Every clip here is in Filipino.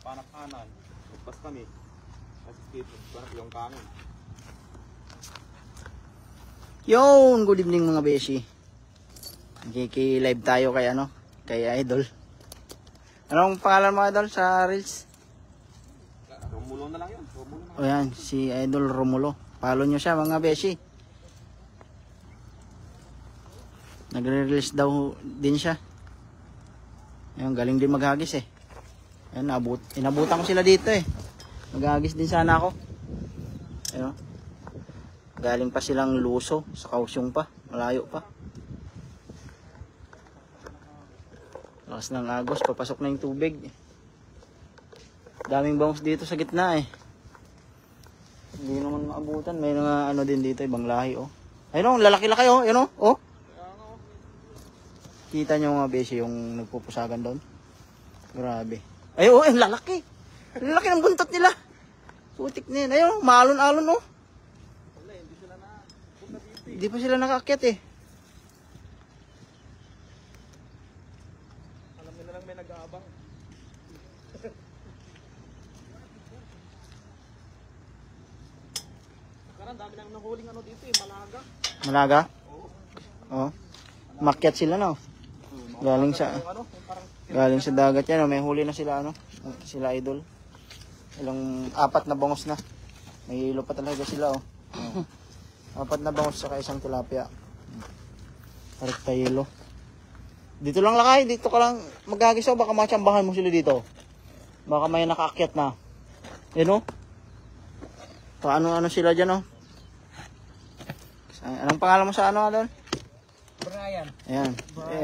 panak-anan. Magpas kami. Kasi dito, parang yung kanin. Yon, good evening mga beshi. Kiki-live tayo kay ano, kay Idol. Anong pangalan mo Idol sa Reels? Romulo na lang yun. Romulo na. O yan, si Idol Romulo. Follow nyo siya mga beshi. Nagre-release daw din siya. Ayun, galing din maghagis eh. Ayun, inabutan ko sila dito eh. Maghagis din sana ako. Ayun. Galing pa silang Luso, sa Kausyong pa. Malayo pa. Lakas ng agos, papasok na yung tubig. Daming bangus dito sa gitna eh. Hindi naman maabutan. May mga ano din dito, ibang lahi oh. Ayun oh, lalaki-laki oh. Ayun oh. Oh. Kita nyo mga beshi yung nagpupusagan doon. Grabe. Ayun oh, yung lalaki. Lalaki ng buntot nila. Putik na yun. Ayun, maalon-alon oh. Hindi pa sila nakaakyat eh. Alam nila lang may nag-aabang. Karang dami nang nahuling ano dito eh, malaga. Malaga? Oo. Oh. Makyat sila no. Galing sa dagat yan. May huli na sila ano. Sila Idol. Ilang 4 na bangos na. May hilo pa talaga sila oh. 4 na bangos saka isang tilapia. Rekta yelo. Dito lang lakay. Dito ka lang maghagisaw. Baka machambahan mo sila dito. Baka may nakaakyat na. Yan oh. Paano-ano sila dyan oh. Anong pangalan mo sa ano Idol? Brian. Ayan.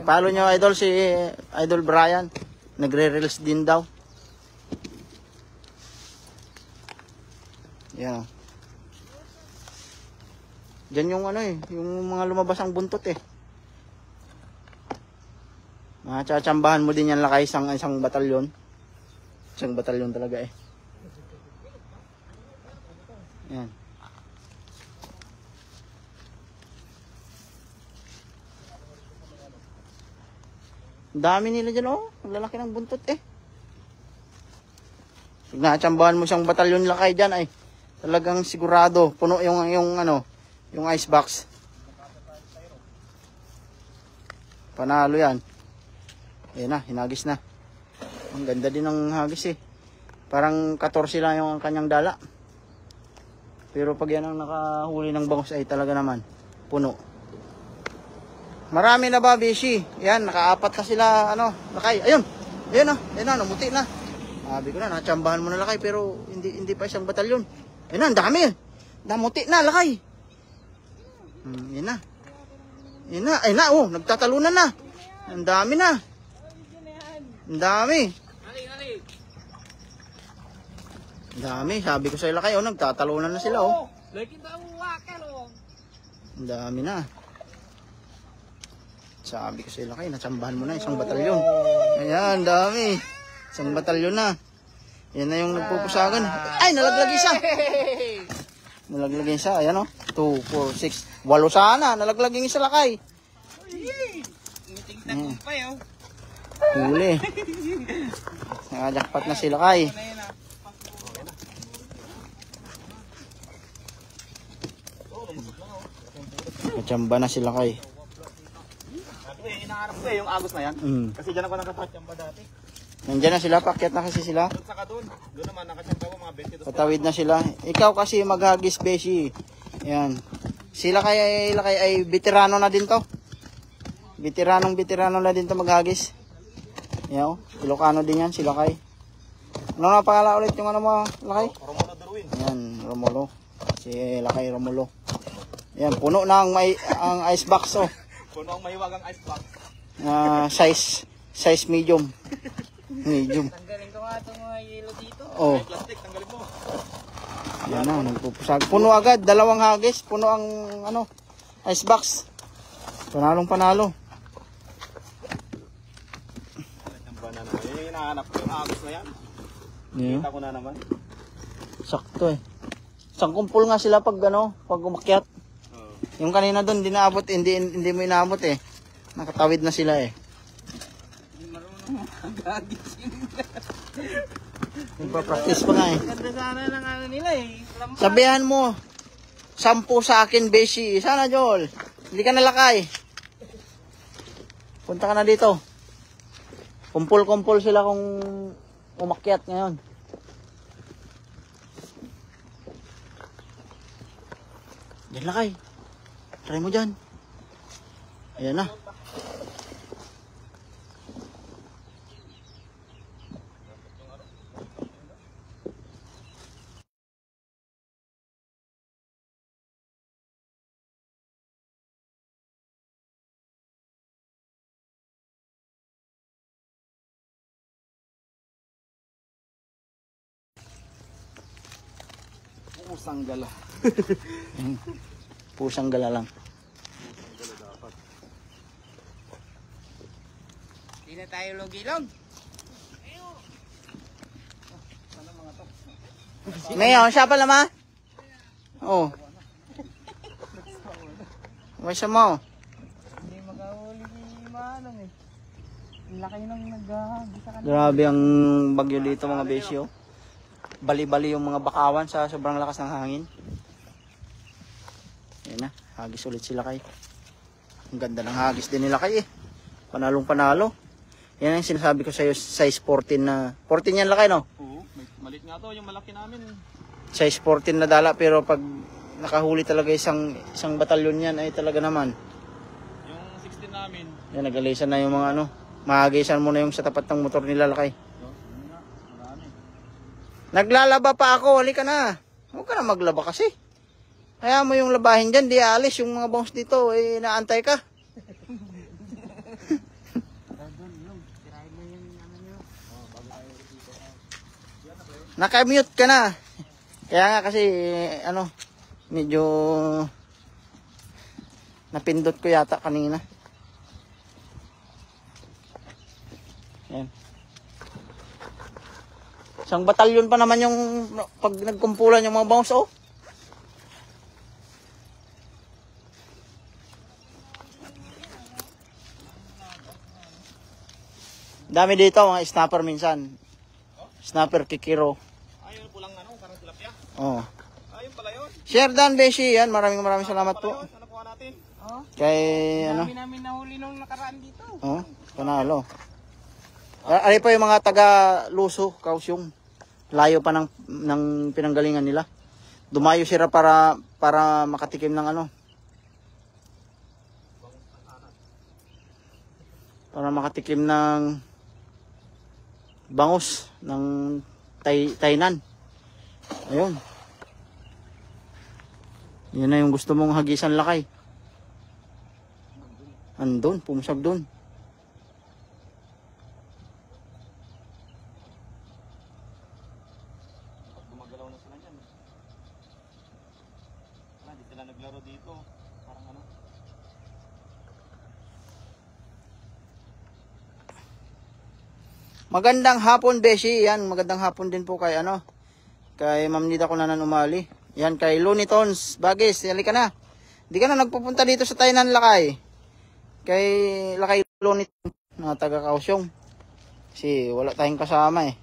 Follow nyo Idol si Idol Brian. Nagre-release din daw. Ayan. Diyan yung ano eh. Yung mga lumabas ang buntot eh. Machachambahan mo din yan lakay isang batalyon. Isang batalyon talaga eh. Ayan. Dami nila dyan oh. Ang lalaki ng buntot eh. Pag nachambahan mo siyang batalyon lakay dyan ay talagang sigurado. Puno yung ano, yung ice box. Panalo yan. Ayan na, hinagis na. Ang ganda din ng hagis eh. Parang 14 lang yung kanyang dala. Pero pag yan ang nakahuli ng bangus ay talaga naman puno. Marami na ba, Bishi? Yan, naka-4 na sila, ano, lakay. Ayun, ayun na, ayun na, namuti na. Sabi ko na, nachambahan mo na lakay, pero hindi pa isang batalyon. Ayun na, ang dami. Namuti na, lakay. Ayun na. Ayun na, ayun na, oh, nagtatalunan na. Ang dami na. Ang dami. Ang dami, sabi ko sa lakay, oh, nagtatalunan na sila, oh. Ang dami na. Sabi ko sa lakay, natsambahan mo na isang batalyon. Ayan, dami. Isang batalyon na. Yan na yung nagpupusagan. Ay, nalaglag isa. Nalaglag isa. Ayan o. 2, 4, 6. 8 sana. Nalaglag yung isa lakay. Huli. Nakajakpat na si lakay. Natsamba na si lakay. Inaarap ko eh, yung agos na yan. Kasi dyan ako nakatatyamba dati. Nandiyan na sila, pakyat na kasi sila. Doon saka doon. Doon naman, nakatyamba ko mga 22. Patawid na sila. Ikaw kasi maghagis, Beshi. Yan. Sila kay ay veterano na din to. Veterano na din to maghagis. Yan o. Ilocano din yan, sila kay. Ano na pangala ulit yung ano mo, Lakay? Romulo Darwin. Yan, Romulo. Si Lakay Romulo. Yan, puno na ang ice box oh. Puno ang mahiwagang ice box. Size medium. Medium. Tanggalin ko nga itong mga yellow dito. Oh. May plastic, tanggalin mo. Yan na, nagpupusag. Puno agad, 2 hagis. Puno ang ano, ice box. Panalo. Yan yung hinahanap ko, yung agos na yan. Yeah. Kita ko na naman. Sakto eh. Isang kumpul nga sila pag umakyat. Yung kanina doon, hindi mo inaabot eh. Nakatawid na sila eh. Hindi marunong magagising. Nagpa-practice pa nga eh. Ganda sana ng ano nila eh. Lampas. Sabihan mo, 10 sa akin, Beshi. Sana, Joel. Hindi ka nalakay. Punta ka na dito. Kumpul-kumpul sila kung umakyat ngayon. Diyan lakay. Try mo dyan. Ayan na. Pusang gala. Pusang gala lang. Hindi na tayo logilog. Ngayon, siya pala ma? Oo. May siya mo. Hindi makahuli si Manong eh. Ang laki nang naghahagi sa kanila. Grabe ang bagyo dito mga Beshi, oh. Bali-bali yung mga bakawan sa sobrang lakas ng hangin. Ayan na, hagis ulit sila kay. Ang ganda ng hagis din nila kay eh. Panalong panalo. Yan ang sinasabi ko sa iyo, size 14 na. 14 yan lakay no? Oo, malit nga to, yung malaki namin. Size 14 na dala pero pag nakahuli talaga isang batalyon yan ay talaga naman. Yung 16 namin. Yan, nagalisan na yung mga ano. Mahagisan mo na yung sa tapat ng motor nila lakay. Naglalaba pa ako, halika na. Huwag ka na maglaba kasi. Kaya mo yung labahin dyan, di alis. Yung mga bangus dito, eh, naantay ka. Naka-mute ka na. Kaya nga kasi, ano, medyo napindot ko yata kanina. Yan. Isang batalyon pa naman yung pag nagkumpulan yung mga bangus, oh. Dami dito, mga snapper minsan. Snapper kikiro. Ayun, pulang ano, parang tilapia. Oh. Ayun pala yun. Share Dan Beshi, yan. Maraming salamat po. Ano kuha natin? Oh, Kay, ano, dami namin nahuli nung nakaraan dito. oh, panalo. Ari pa yung mga taga Luso, Kausyong. Layo pa ng pinanggalingan nila. Dumayo sila para makatikim ng ano. Para makatikim ng bangus ng Tainan. Ayun. Yan na yung gusto mong hagisan lakay. Andun, pumusag dun. Gumagalaw na sila dyan. Wala, di sila naglaro dito. Parang ano. Magandang hapon, Beshi. Yan, magandang hapon din po kay ano. Kay Ma'am Nida ko na umali. Yan, kay Looney Tunes. Bagis, halika na. Di ka na nagpupunta dito sa Tainan lakay. Kay lakay Looney Tunes na taga Kausyong. Kasi wala tayong kasama eh.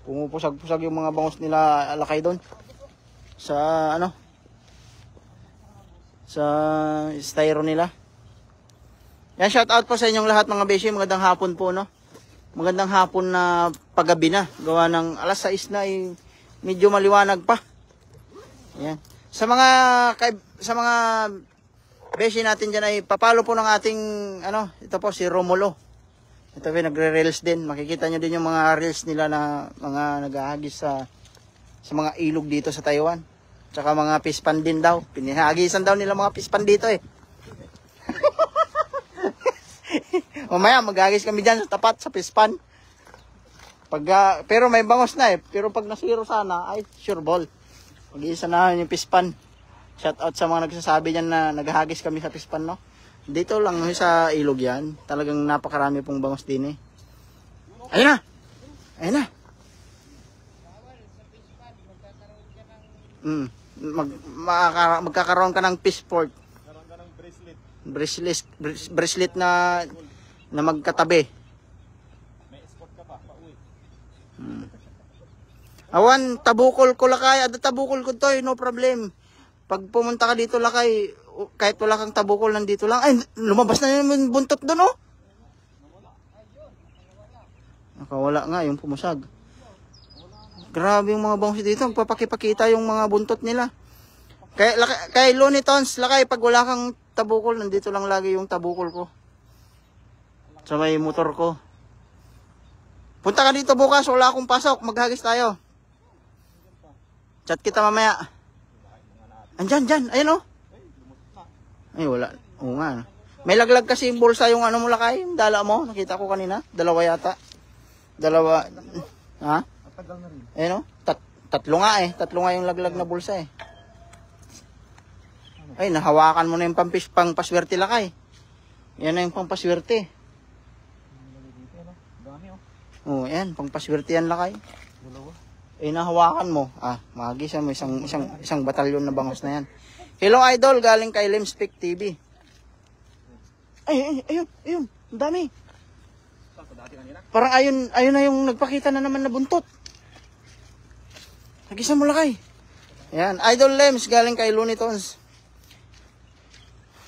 Pumupusag-pusag yung mga bangus nila alakay doon. Sa ano? Sa styro nila. Yan, shout out po sa inyong lahat mga beshi. Magandang hapon po, no? Magandang hapon na paggabi na. Gawa ng alas 6 na eh, medyo maliwanag pa. Yan. Sa mga beshi natin dyan ay papalo po ng ating ano, ito po si Romulo. Ito po nagre-reels din. Makikita nyo din yung mga reels nila na mga naghahagis sa mga ilog dito sa Taiwan. Tsaka mga pispan din daw. Pinahagisan daw nila mga pispan dito eh. Mamaya maghagis kami dyan sa tapat sa pispan. Pero may bangos na eh. Pero pag nasiro sana ay sure ball. Mag-iisa na yung pispan. Shout out sa mga nagsasabi dyan na naghahagis kami sa pispan, no? Dito lang sa ilog yan. Talagang napakarami pong bangos din eh. Ayun na! Ayun na! Magkakaroon ka ng fish port. Karoon ka ng bracelet. Bracelet na magkatabi. May escort ka pa, pauwi. Awan, tabukol ko lakay. Ada tabukol ko to, no problem. Pag pumunta ka dito lakay, kahit wala kang tabukol, nandito lang. Ay, lumabas na yung buntot doon, oh. Nakawala nga, yung pumusag. Grabe yung mga bangos dito. Magpapakipakita yung mga buntot nila. Kay Looney Tunes, lakay, pag wala kang tabukol, nandito lang lagi yung tabukol ko. Sa may motor ko. Punta ka dito bukas, wala akong pasok. Maghagis tayo. Chat kita mamaya. Andyan, ayun oh. Ay, wala. Oo nga. May laglag kasi yung bulsa yung ano mo lakay, yung dala mo. Nakita ko kanina. Dalawa yata. Dalawa. Ha? Tagal na rin. Ayun oh. Tatlo nga eh. Tatlo nga yung laglag na bulsa eh. Ay, nahawakan mo na yung pampaswerte lakay. Yan na yung pampaswerte. Dami oh. Oh, yan. Pampaswerte yan lakay. Dalawa. Eh, nahawakan mo. Magisan mo isang batalyon na bangos na yan. Hello idol, galing kay Limspick TV. Ay, ayun. Ang dami. Parang ayun na yung nagpakita na naman na buntot. Nagisan mo lakay. Yan, Idol Lems, galing kay Looney Tunes.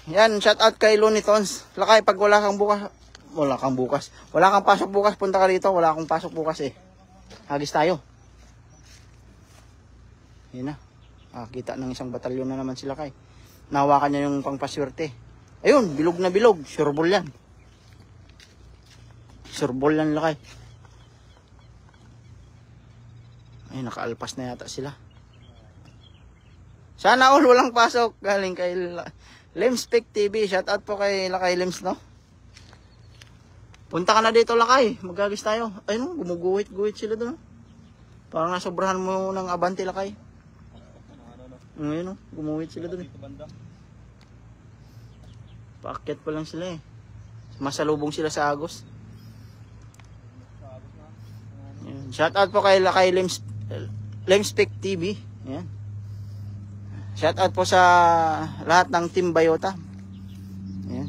Yan, shout out kay Looney Tunes. Lakay, pag wala kang bukas. Wala kang pasok bukas, punta ka dito. Wala akong pasok bukas eh. Hagis tayo. Yan na. Kita ng isang batalyon na naman sila kay. Nahawakan niya yung pangpaswerte. Ayun, bilog na bilog. Sureball yan. Sureball yan lakay. Ay, nakaalpas na yata sila. Sana all walang pasok. Galing kay Limspick TV. Shout out po kay Lakay Lims, no? Punta ka na dito lakay. Magagis tayo. Ayun, gumuguhit-guhit sila doon. Parang nasobrahan mo ng abante lakay. Ayun, gumuhit sila doon. Paakyat pa lang sila eh. Masalubong sila sa Agos. Ayan. Shout out po kay Lakay Limspick TV. Ayan. Shout out po sa lahat ng Team Bayota. Ayan.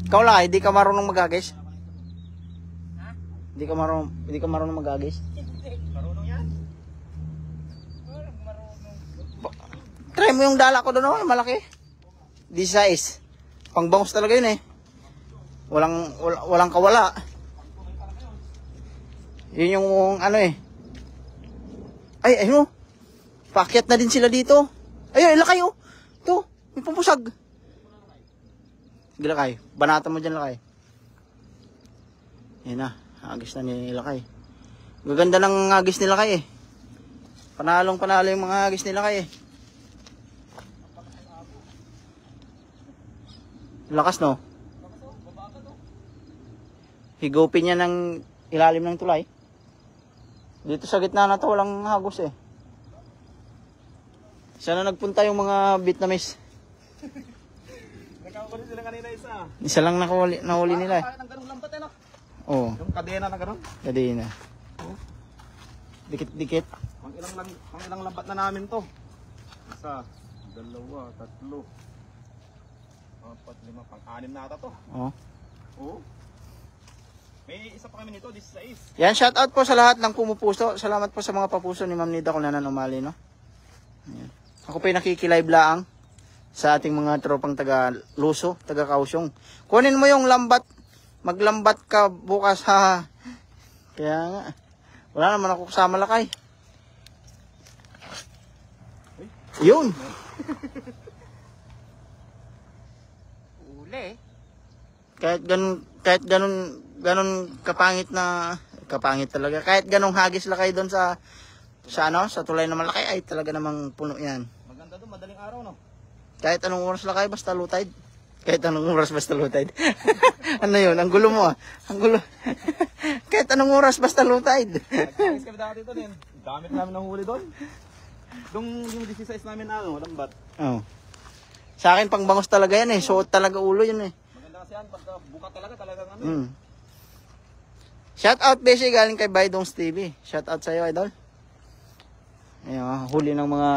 Ikaw lang, hindi ka marunong magagis? Hindi ka marunong magagis? Marunong yan? Try mo yung dala ko doon, oh, malaki. 16. Pangbangus talaga yun eh. Walang kawala. Yun yung ano eh. Ay, ayun oh. Paakyat na din sila dito. Ayun, lakay oh. Ito, may pumusag. Sige lakay, banatan mo dyan lakay. Yan na, hagis na ni lakay. Gaganda ng hagis ni lakay eh. Panalo yung mga hagis ni lakay eh. Lakas no? Higupin niya ng ilalim ng tulay. Dito sa gitna na to walang hagos eh. Sana nagpunta yung mga Vietnamese. Nakakuli sila kanina isa. Isa lang nahuli nila eh. Ang ganung lambat eh no? Oo. Yung kadena na ganun. Kadena. Dikit-dikit. Pang ilang lambat na namin to. Isa, dalawa, tatlo. 4, 5, pang-6 na ata to. Oo. Oo. May isa pa kami nito, 16. Yan, shout out po sa lahat ng pumupuso. Salamat po sa mga papuso ni Ma'am Nida kung nananumali, no? Ayan. Ako po yung nakikilive laang sa ating mga tropang taga Luso, taga Kausyong. Kunin mo yung lambat. Maglambat ka bukas, ha. Kaya nga. Wala naman ako kasama lakay. Yun. Uli. Kahit ganun kapangit talaga. Kahit ganung hagis lakay doon sa tulay na malaki ay talaga namang puno yan. Maganda doon, madaling araw no. Kahit anong oras lakay basta lutide. Ano yun? Ang gulo mo ah. Ang gulo. Kahit anong oras basta lutide. Nagkakis kami dati doon eh. Dami namin nahuli doon. Yung 16 namin na lambat. Oh. Sa akin, pang bangos talaga yan eh. Suot talaga ulo yun eh. Maganda kasi yan, pagka buka talaga, talagang ano. Mm. Shout out, Beshi, galing kay Baydongs TV. Shout out sa'yo, idol. Ayun, huli ng mga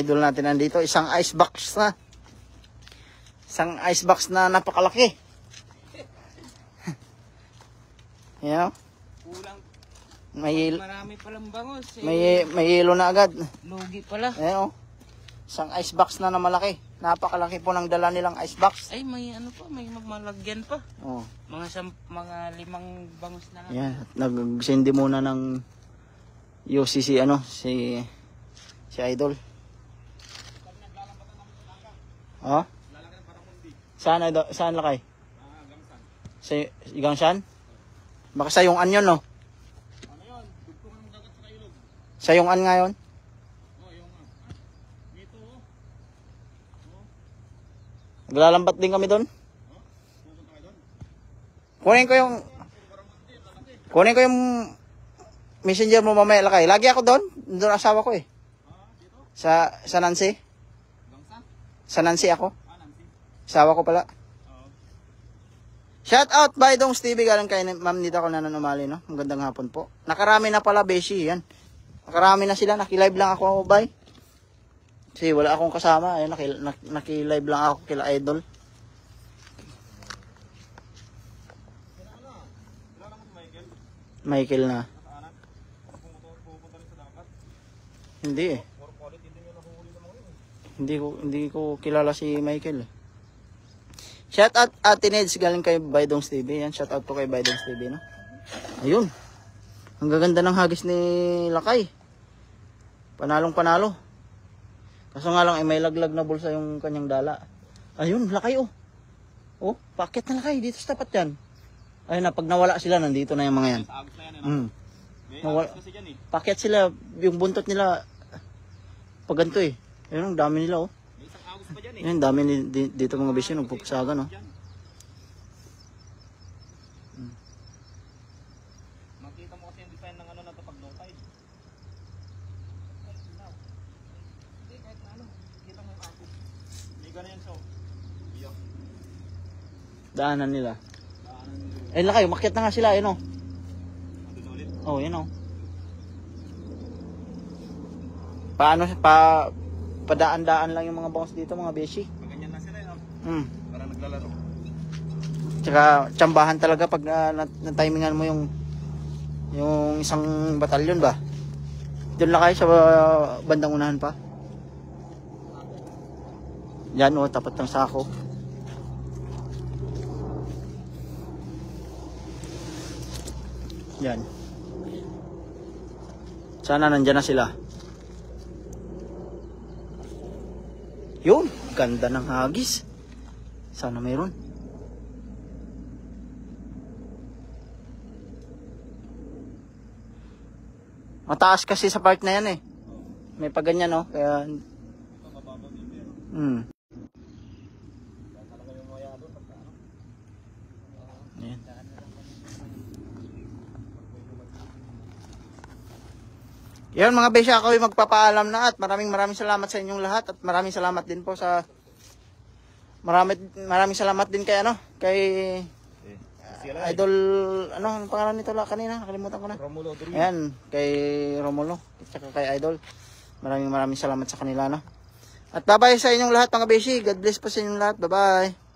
idol natin nandito. Isang icebox na. Isang icebox na napakalaki. Ayun. Kulang. May palang bangos. may yelo na agad. Lugi pala. Ayun. Isang icebox na malaki. Napakalaki po ng dala nilang icebox. Ay, may ano pa, may malagyan pa. Oh. Mga 5 bangos na lang. Yan, nag-sindi muna ng UCC si Idol. Oh? Saan lakay? Sa Igangsan? Baka sa yung anyon, no? Ano yun? Dugtong ng dagat sa ilog. Sa yung an ngayon? Oh, yung dito oh. Naglalambat din kami doon. Pupunta kayo doon. Kunin ko yung messenger mo mamaya lakay. Lagi ako doon. Doon asawa ko eh. Dito? Sa Nancy. Gangsa? Sa Nancy ako. Nancy. Asawa ko pala. Oo. Shout out Baydongs TV galing kay Ma'am Nita ko na nanumali, no? Magandang hapon po. Nakarami na pala, Beshi, yan. Nakarami na sila. Nakilive lang ako, bay. Kasi wala akong kasama. Ayun, nakilive lang ako kila Idol. Michael na. Pupunta rin sa dagat. Hindi eh. More quality din yung nahuhuli ng mga yun. Hindi ko kilala si Michael eh. Shout out Ate Neds galing kay Baydongs TV. Yan, shout out po kay Baydongs TV, no? Ayun. Ang gaganda ng hagis ni Lakay. Panalong panalo. Kaso nga lang, may laglag na bulsa yung kanyang dala. Ayun, Lakay oh. Oh, paket na Lakay. Dito sa tapat yan. Ayun na, pag nawala sila, nandito na yung mga yan. Sa agos na yan eh. Mm. May Nawala. agos kasi dyan eh. Paket sila, yung buntot nila, pag ganito eh. Ayun, ang dami nila oh. May isang agos pa dyan eh. Ayun, dami dito mga bisyo, nagpupusaga no. Dyan. Makita mo kasi yung design ng ano na ito pag low tide. Hindi, kahit na ano. Kita mo yung agos. May gano'n yan siya. Iyak. Daanan nila. Daanan nyo. Ayun na kayo, makiat na nga sila, ayun oh. Andun ulit. Oh, yun oh. Padaan-daan lang yung mga bangos dito, mga beshi. Pag ganyan na sila yun. Hmm. Parang naglalaro. Tsaka tsambahan talaga pag na-timingan mo yung isang batalyon ba. Doon lang kayo sa bandang unahan pa. Yan oh, tapat ng sako. Yan. Sana nandyan na sila. Yun, ganda ng hagis. Sana mayroon. Mataas kasi sa part na yan eh. May paganyan no, kaya Ito mababaw din pero. Talaga yung maya doon pagka ano. Ayan. Yan mga beshi, ako ay magpapaalam na at maraming salamat sa inyong lahat at maraming salamat din po sa maraming salamat din kay Idol, anong pangalan nito kanina? Nakalimutan ko na. Romulo Durin. Ayan, kay Romulo at saka kay Idol. Maraming salamat sa kanila, no? At bye-bye sa inyong lahat mga beshi. God bless po sa inyong lahat. Bye-bye.